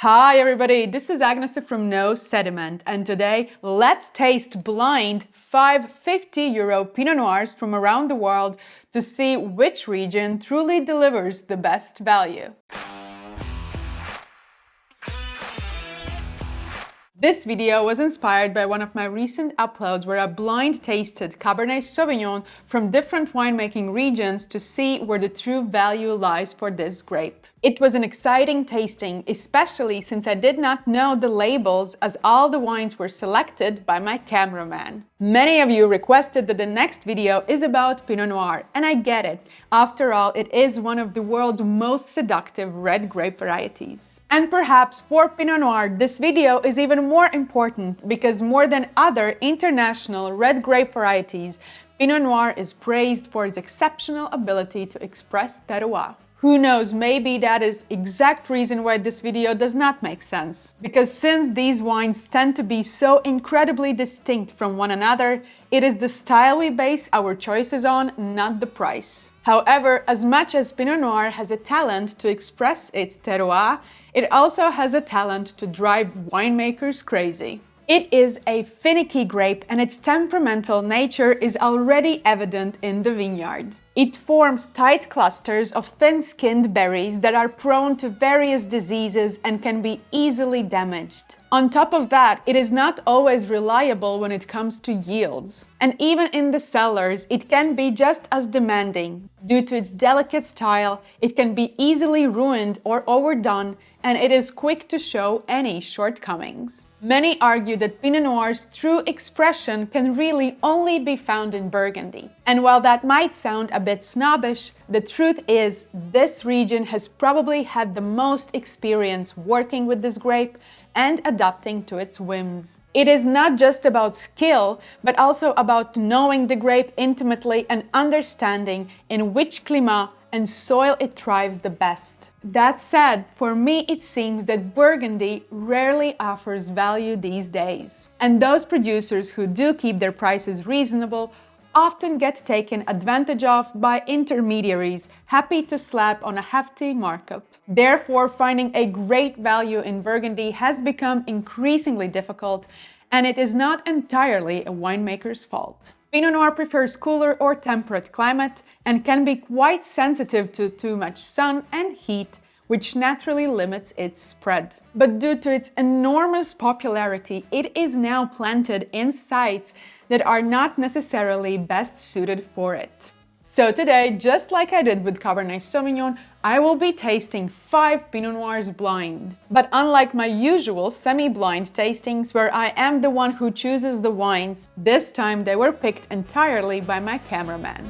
Hi everybody, this is Agnes from Sediment, and today let's taste blind 550 euro Pinot Noirs from around the world to see which region truly delivers the best value. This video was inspired by one of my recent uploads where I blind tasted Cabernet Sauvignon from different winemaking regions to see where the true value lies for this grape. It was an exciting tasting, especially since I did not know the labels as all the wines were selected by my cameraman. Many of you requested that the next video is about Pinot Noir, and I get it. After all, it is one of the world's most seductive red grape varieties. And perhaps for Pinot Noir, this video is even more important because more than other international red grape varieties, Pinot Noir is praised for its exceptional ability to express terroir. Who knows, maybe that is the exact reason why this video does not make sense. Because since these wines tend to be so incredibly distinct from one another, it is the style we base our choices on, not the price. However, as much as Pinot Noir has a talent to express its terroir, it also has a talent to drive winemakers crazy. It is a finicky grape and its temperamental nature is already evident in the vineyard. It forms tight clusters of thin-skinned berries that are prone to various diseases and can be easily damaged. On top of that, it is not always reliable when it comes to yields. And even in the cellars, it can be just as demanding. Due to its delicate style, it can be easily ruined or overdone, and it is quick to show any shortcomings. Many argue that Pinot Noir's true expression can really only be found in Burgundy. And while that might sound a bit snobbish, the truth is this region has probably had the most experience working with this grape and adapting to its whims. It is not just about skill, but also about knowing the grape intimately and understanding in which climat and soil it thrives the best. That said, for me it seems that Burgundy rarely offers value these days. And those producers who do keep their prices reasonable often get taken advantage of by intermediaries happy to slap on a hefty markup. Therefore, finding a great value in Burgundy has become increasingly difficult, and it is not entirely a winemaker's fault. Pinot Noir prefers cooler or temperate climate and can be quite sensitive to too much sun and heat, which naturally limits its spread. But due to its enormous popularity, it is now planted in sites that are not necessarily best suited for it. So today, just like I did with Cabernet Sauvignon, I will be tasting 5 Pinot Noirs blind. But unlike my usual semi-blind tastings where I am the one who chooses the wines, this time they were picked entirely by my cameraman.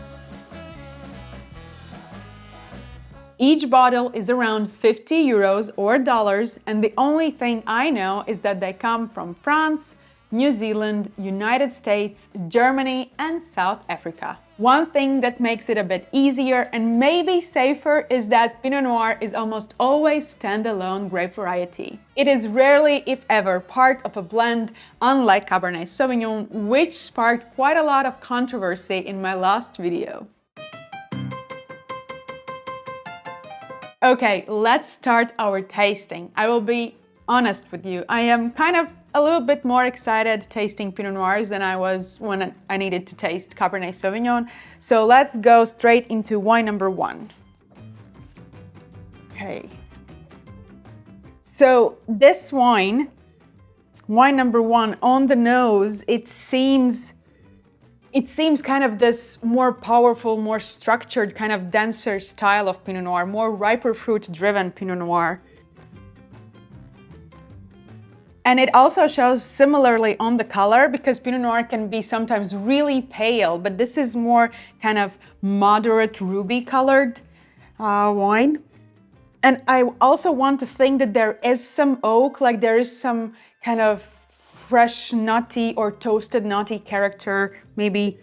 Each bottle is around 50 euros or dollars, and the only thing I know is that they come from France, New Zealand, United States, Germany, and South Africa. One thing that makes it a bit easier and maybe safer is that Pinot Noir is almost always standalone grape variety. It is rarely, if ever, part of a blend, unlike Cabernet Sauvignon, which sparked quite a lot of controversy in my last video. Okay, let's start our tasting. I will be honest with you, I am kind of a little bit more excited tasting Pinot Noirs than I was when I needed to taste Cabernet Sauvignon. So let's go straight into wine number 1. Okay. So this wine number 1, on the nose, it seems kind of this more powerful, more structured, kind of denser style of Pinot Noir, more riper fruit driven Pinot Noir. And it also shows similarly on the color, because Pinot Noir can be sometimes really pale, but this is more kind of moderate ruby colored wine. And I also want to think that there is some oak, like there is some kind of fresh nutty or toasted nutty character, maybe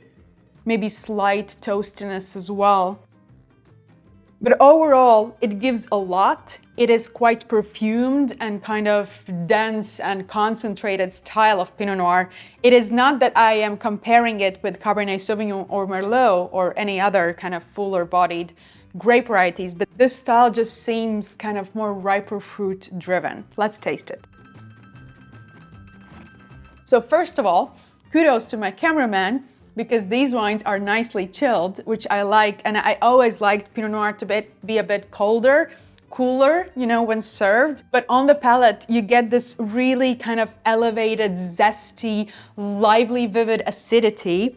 slight toastiness as well. But overall, it gives a lot. It is quite perfumed and kind of dense and concentrated style of Pinot Noir. It is not that I am comparing it with Cabernet Sauvignon or Merlot or any other kind of fuller bodied grape varieties, but this style just seems kind of more riper fruit driven. Let's taste it. So first of all, kudos to my cameraman, because these wines are nicely chilled, which I like, and I always liked Pinot Noir to be a bit cooler, you know, when served. But on the palate, you get this really kind of elevated, zesty, lively, vivid acidity.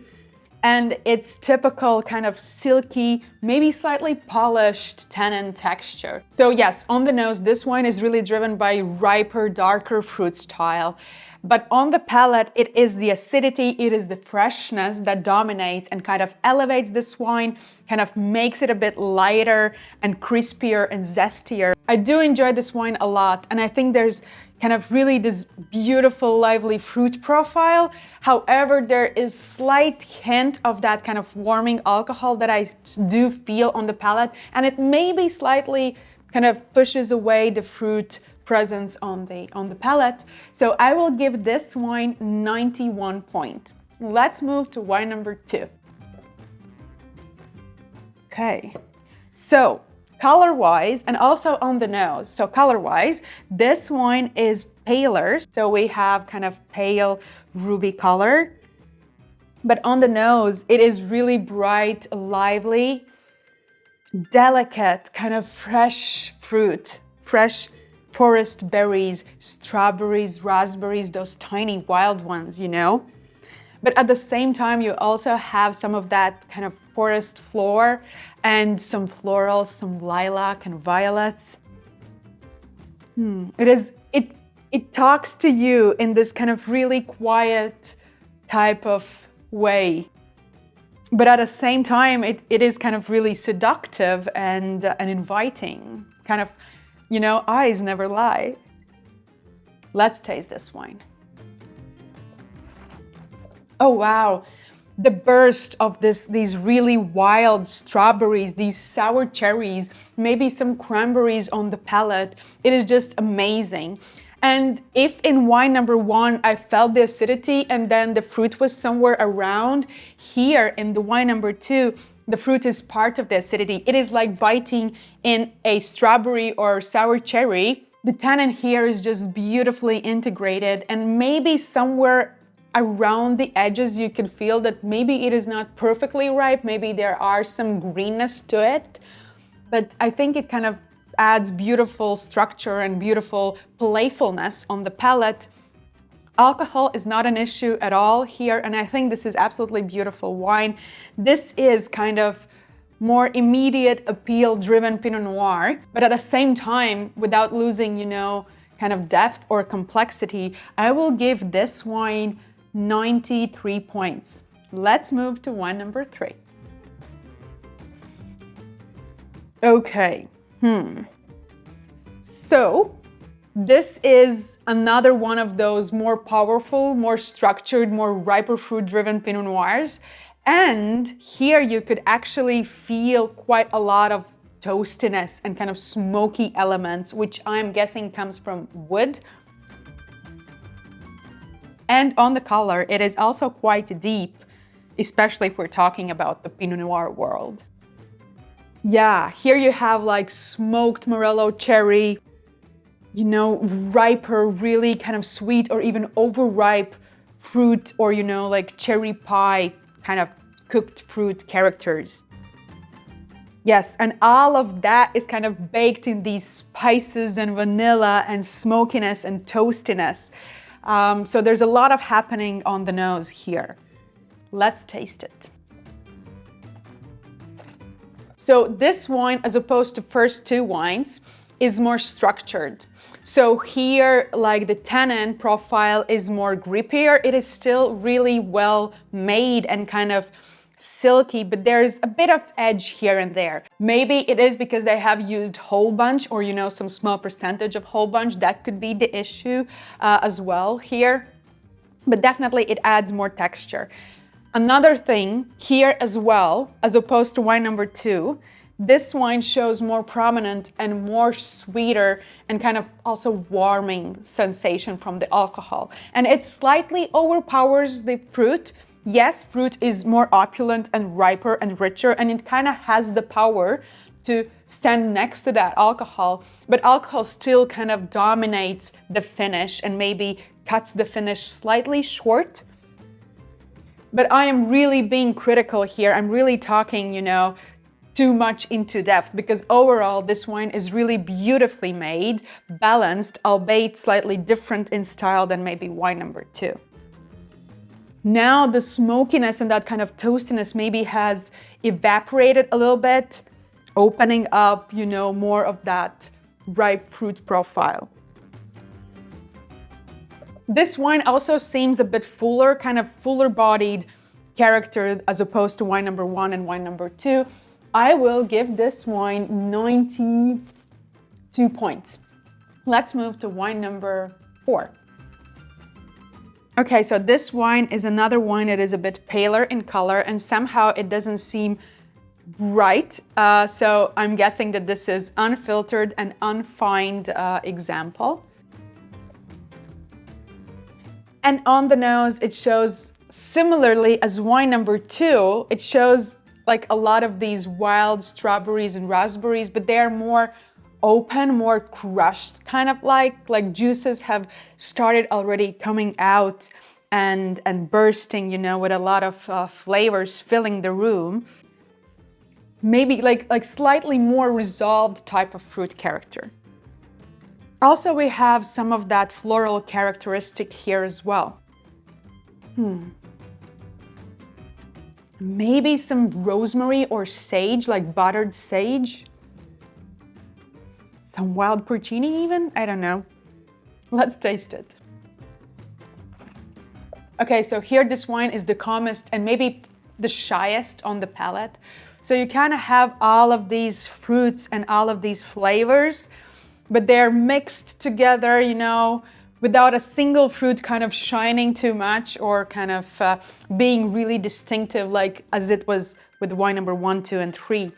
And it's typical kind of silky, maybe slightly polished tannin texture. So yes, on the nose, this wine is really driven by riper, darker fruit style. But on the palate, it is the acidity, it is the freshness that dominates and kind of elevates this wine, kind of makes it a bit lighter and crispier and zestier. I do enjoy this wine a lot, and I think there's kind of really this beautiful, lively fruit profile. However, there is slight hint of that kind of warming alcohol that I do feel on the palate, and it maybe slightly kind of pushes away the fruit presence on the palate. So I will give this wine 91 points. Let's move to wine number 2. Okay, so color-wise and also on the nose. So color-wise, this wine is paler. So we have kind of pale ruby color. But on the nose, it is really bright, lively, delicate, kind of fresh fruit, fresh forest berries, strawberries, raspberries, those tiny wild ones, you know? But at the same time, you also have some of that kind of forest floor and some florals, some lilac and violets. It talks to you in this kind of really quiet type of way. But at the same time, it is kind of really seductive and inviting. Kind of, you know, eyes never lie. Let's taste this wine. Oh wow, the burst of these really wild strawberries, these sour cherries, maybe some cranberries on the palate. It is just amazing. And if in wine number 1, I felt the acidity and then the fruit was somewhere around, here in the wine number 2, the fruit is part of the acidity. It is like biting in a strawberry or sour cherry. The tannin here is just beautifully integrated, and maybe somewhere around the edges you can feel that maybe it is not perfectly ripe, maybe there are some greenness to it, but I think it kind of adds beautiful structure and beautiful playfulness on the palate. Alcohol is not an issue at all here, and I think this is absolutely beautiful wine. This is kind of more immediate appeal driven Pinot Noir, but at the same time, without losing, you know, kind of depth or complexity, I will give this wine 93 points. Let's move to wine number 3. Okay. So this is another one of those more powerful, more structured, more riper fruit driven Pinot Noirs. And here you could actually feel quite a lot of toastiness and kind of smoky elements, which I'm guessing comes from wood. And on the color, it is also quite deep, especially if we're talking about the Pinot Noir world. Yeah, here you have like smoked Morello cherry, you know, riper, really kind of sweet or even overripe fruit, or, you know, like cherry pie kind of cooked fruit characters. Yes, and all of that is kind of baked in these spices and vanilla and smokiness and toastiness. So there's a lot of happening on the nose here. Let's taste it. So this wine, as opposed to first 2 wines, is more structured. So here, like the tannin profile is more grippier. It is still really well made and kind of silky, but there's a bit of edge here and there. Maybe it is because they have used whole bunch, or, you know, some small percentage of whole bunch. That could be the issue as well here. But definitely it adds more texture. Another thing here as well, as opposed to wine number 2, this wine shows more prominent and more sweeter and kind of also warming sensation from the alcohol. And it slightly overpowers the fruit. Yes, fruit is more opulent and riper and richer, and it kind of has the power to stand next to that alcohol, but alcohol still kind of dominates the finish and maybe cuts the finish slightly short. But I am really being critical here. I'm really talking, too much into depth, because overall this wine is really beautifully made, balanced, albeit slightly different in style than maybe wine number 2. Now the smokiness and that kind of toastiness maybe has evaporated a little bit, opening up, more of that ripe fruit profile. This wine also seems a bit fuller, kind of fuller bodied character as opposed to wine number 1 and wine number 2. I will give this wine 92 points. Let's move to wine number 4. Okay, so this wine is another wine that is a bit paler in color and somehow it doesn't seem bright. So I'm guessing that this is unfiltered and unfined example. And on the nose, it shows similarly as wine number 2, it shows like a lot of these wild strawberries and raspberries, but they are more open, more crushed, kind of like juices have started already coming out and bursting, with a lot of flavors filling the room. Maybe like slightly more resolved type of fruit character. Also, we have some of that floral characteristic here as well. Maybe some rosemary or sage, like buttered sage. Some wild porcini even? I don't know. Let's taste it. Okay, so here this wine is the calmest and maybe the shyest on the palate. So you kind of have all of these fruits and all of these flavors, but they're mixed together, without a single fruit kind of shining too much or kind of being really distinctive, like as it was with wine number 1, 2, and 3.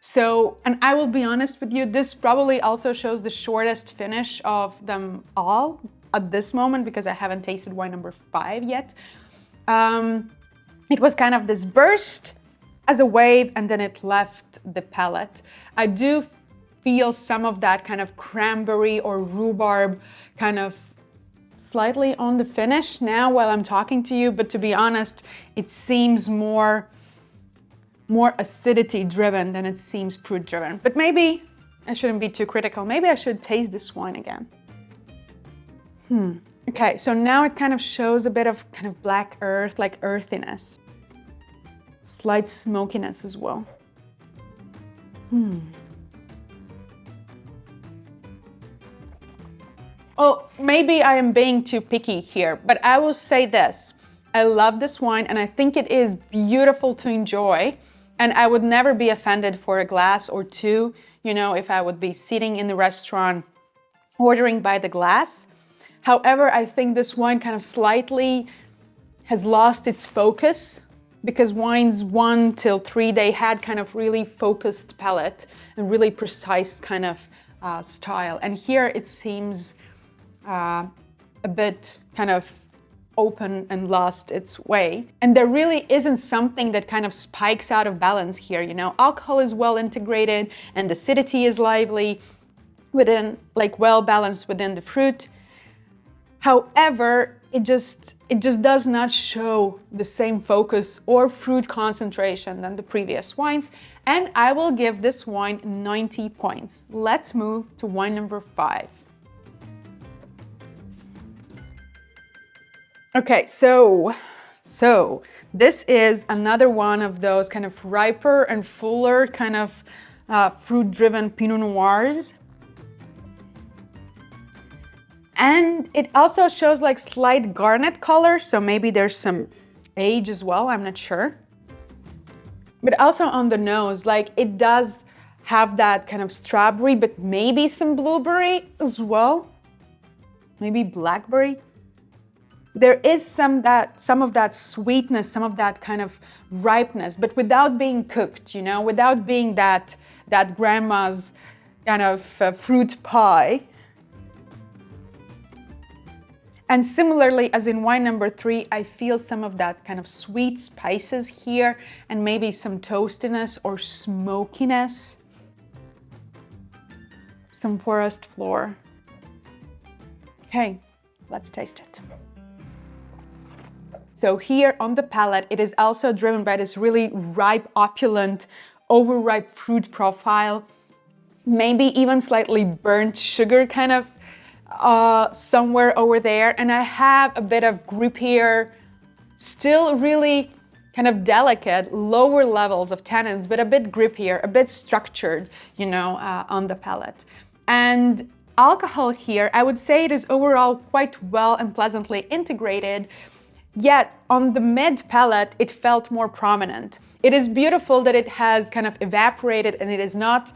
So, and I will be honest with you, this probably also shows the shortest finish of them all at this moment, because I haven't tasted wine number 5 yet. It was kind of this burst as a wave, and then it left the palate. I do feel some of that kind of cranberry or rhubarb kind of slightly on the finish now while I'm talking to you, but to be honest, it seems more acidity driven than it seems fruit driven. But maybe I shouldn't be too critical. Maybe I should taste this wine again. Okay, so now it kind of shows a bit of kind of black earth, like earthiness. Slight smokiness as well. Well, maybe I am being too picky here, but I will say this. I love this wine and I think it is beautiful to enjoy. And I would never be offended for a glass or 2, if I would be sitting in the restaurant ordering by the glass. However, I think this wine kind of slightly has lost its focus, because wines 1 till 3, they had kind of really focused palate and really precise kind of style. And here it seems a bit kind of open and lost its way. And there really isn't something that kind of spikes out of balance here, Alcohol is well integrated and the acidity is lively within, well balanced within the fruit. However, it just does not show the same focus or fruit concentration than the previous wines. And I will give this wine 90 points. Let's move to wine number 5. Okay, so this is another one of those kind of riper and fuller kind of fruit-driven Pinot Noirs. And it also shows like slight garnet color, so maybe there's some age as well, I'm not sure. But also on the nose, it does have that kind of strawberry, but maybe some blueberry as well. Maybe blackberry. There is some of that sweetness, some of that kind of ripeness, but without being cooked, without being that grandma's kind of fruit pie. And similarly, as in wine number 3, I feel some of that kind of sweet spices here and maybe some toastiness or smokiness. some forest floor. Okay, let's taste it. So here on the palate, it is also driven by this really ripe, opulent, overripe fruit profile. Maybe even slightly burnt sugar kind of somewhere over there. And I have a bit of grippier, still really kind of delicate, lower levels of tannins, but a bit grippier, a bit structured, you know, on the palate. And alcohol here, I would say it is overall quite well and pleasantly integrated. Yet on the mid palate, it felt more prominent. It is beautiful that it has kind of evaporated and it is not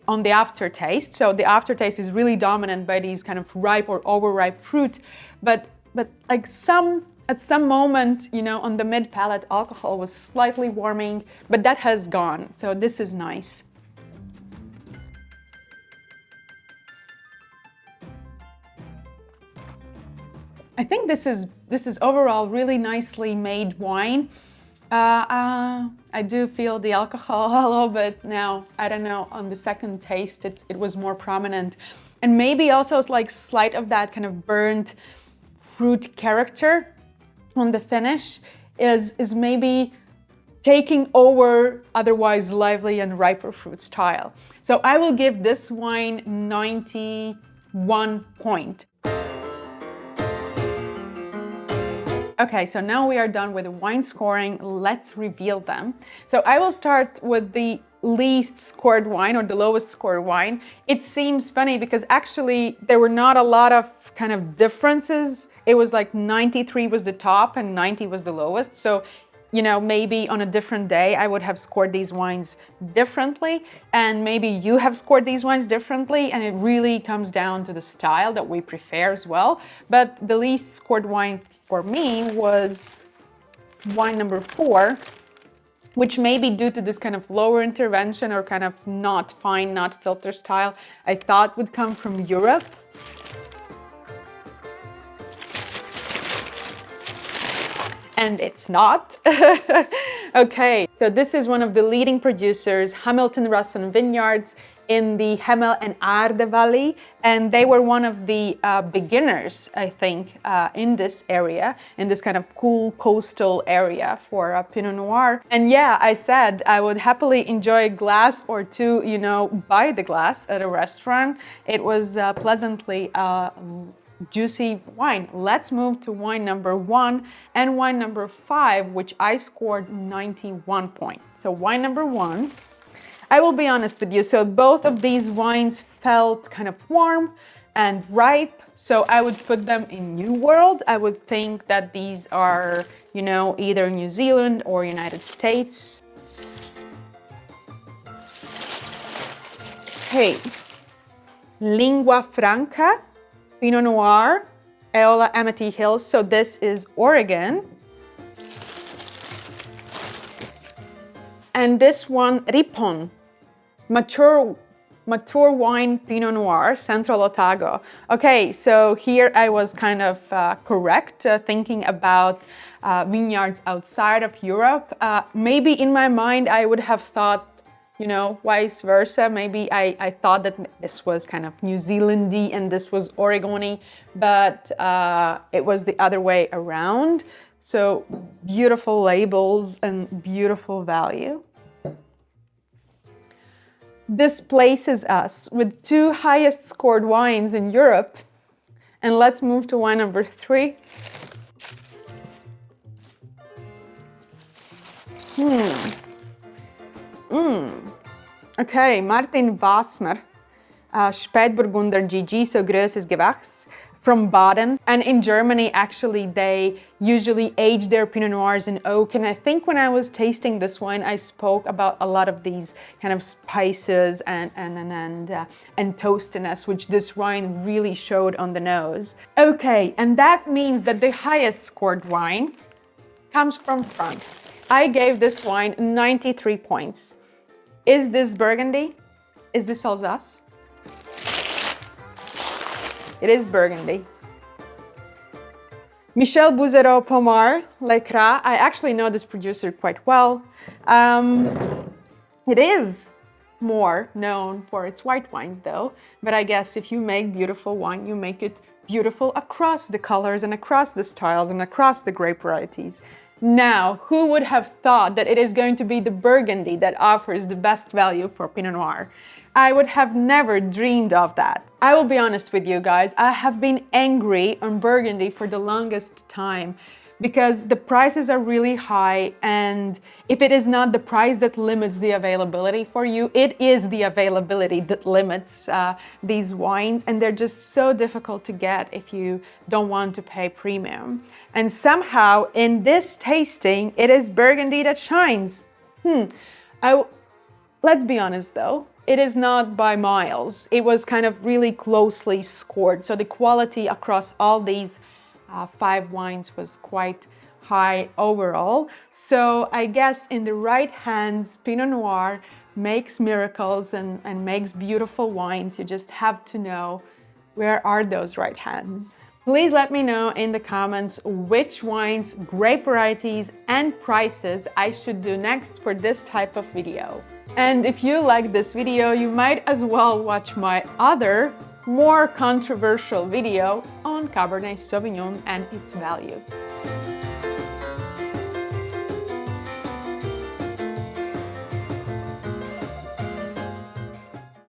on the aftertaste. So the aftertaste is really dominant by these kind of ripe or overripe fruit. But like at some moment, you know, on the mid palate, alcohol was slightly warming, but that has gone. So this is nice. I think this is overall really nicely made wine. I do feel the alcohol a little bit now. I don't know, on the second taste it was more prominent. And maybe also it's like slight of that kind of burnt fruit character on the finish is maybe taking over otherwise lively and riper fruit style. So I will give this wine 91 point. Okay, so now we are done with the wine scoring. Let's reveal them. So I will start with the least scored wine or the lowest scored wine. It seems funny because actually there were not a lot of kind of differences. It was like 93 was the top and 90 was the lowest. So, you know, maybe on a different day I would have scored these wines differently, and maybe you have scored these wines differently, and it really comes down to the style that we prefer as well. But the least scored wine for me was wine number 4, which may be due to this kind of lower intervention or kind of not fine, not filter style I thought would come from Europe. And it's not. Okay, so this is one of the leading producers, Hamilton Vineyards, in the Hemel-en-Aarde Valley, and they were one of the beginners, I think, in this area, in this kind of cool coastal area for Pinot Noir. And yeah, I said I would happily enjoy a glass or two, you know, by the glass at a restaurant. It was pleasantly juicy wine. Let's move to wine number 1 and wine number 5, which I scored 91 points. So wine number 1, I will be honest with you, so both of these wines felt kind of warm and ripe, so I would put them in New World. I would think that these are, you know, either New Zealand or United States. Okay, Lingua Franca, Pinot Noir, Eola-Amity Hills, so this is Oregon. And this one, Rippon, mature wine Pinot Noir, Central Otago. Okay, so here I was kind of correct, thinking about vineyards outside of Europe. Maybe in my mind I would have thought, you know, vice versa. Maybe I thought that this was kind of New Zealandy and this was Oregony, but it was the other way around. So beautiful labels and beautiful value. This places us with 2 highest scored wines in Europe. And let's move to wine number 3. Okay, Martin Wassmer, Spatburgunder GG, so grosses Gewachs, from Baden. And in Germany, actually, they usually age their Pinot Noirs in oak. And I think when I was tasting this wine, I spoke about a lot of these kind of spices and toastiness, which this wine really showed on the nose. Okay, and that means that the highest scored wine comes from France. I gave this wine 93 points. Is this Burgundy? Is this Alsace? It is Burgundy. Michel Bouzereau Pommard, Cras. I actually know this producer quite well. It is more known for its white wines though, but I guess if you make beautiful wine, you make it beautiful across the colors and across the styles and across the grape varieties. Now, who would have thought that it is going to be the Burgundy that offers the best value for Pinot Noir? I would have never dreamed of that. I will be honest with you guys, I have been angry on Burgundy for the longest time because the prices are really high, and if it is not the price that limits the availability for you, it is the availability that limits these wines, and they're just so difficult to get if you don't want to pay premium. And somehow in this tasting, it is Burgundy that shines. Let's be honest though, it is not by miles. It was kind of really closely scored, so the quality across all these 5 wines was quite high overall. So I guess in the right hands, Pinot Noir makes miracles and makes beautiful wines. You just have to know where are those right hands. Please let me know in the comments which wines, grape varieties, and prices I should do next for this type of video. And if you like this video, you might as well watch my other, more controversial video on Cabernet Sauvignon and its value.